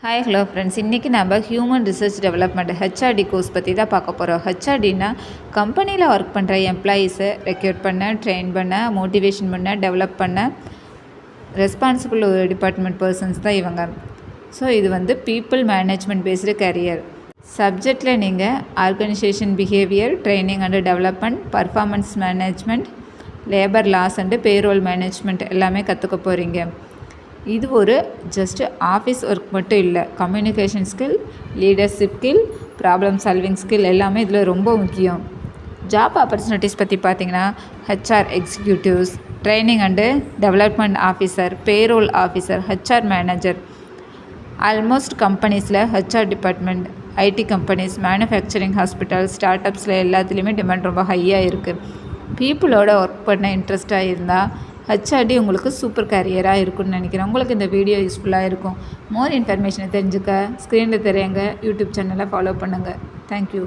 Hi hello friends, இன்றைக்கி நம்ம human research development HRD course பற்றி தான் பார்க்க போகிறோம். ஹெச்ஆர்டினா கம்பெனியில் ஒர்க் பண்ணுற எம்ப்ளாயீஸை ரெக்ரூட் பண்ண, ட்ரெயின் பண்ண, மோட்டிவேஷன் பண்ண, டெவலப் பண்ண ரெஸ்பான்சிபிள் ஒரு டிபார்ட்மெண்ட் பர்சன்ஸ் தான் இவங்க. ஸோ இது வந்து பீப்புள் மேனேஜ்மெண்ட் பேஸ்டு கரியர். சப்ஜெக்டில் நீங்கள் organisation behaviour, training and development, performance management, labour loss and payroll management எல்லாமே கற்றுக்க போகிறீங்க. இது ஒரு ஜஸ்ட் ஆஃபீஸ் ஒர்க் மட்டும் இல்லை, communication skill, leadership skill, problem solving skill எல்லாமே இதில் ரொம்ப முக்கியம். ஜாப் ஆப்பர்ச்சுனிட்டிஸ் பற்றி பார்த்திங்கன்னா HR executives, training and development officer, payroll officer, HR manager. Almost கம்பெனிஸில் HR department, IT companies, manufacturing, hospital, ஸ்டார்ட் அப்ஸில் எல்லாத்துலேயுமே டிமாண்ட் ரொம்ப ஹையாக இருக்குது. பீப்புளோட ஒர்க் பண்ண இன்ட்ரெஸ்ட்டாக இருந்தால் ஹெச்ஆர்டி உங்களுக்கு சூப்பர் கேரியராக இருக்குன்னு நினைக்கிறேன். உங்களுக்கு இந்த வீடியோ யூஸ்ஃபுல்லாக இருக்கும். மோர் இன்ஃபர்மேஷனை தெரிஞ்சுக்க ஸ்க்ரீனில் தெரியுங்க யூடியூப் சேனலை ஃபாலோ பண்ணுங்கள். தேங்க்யூ.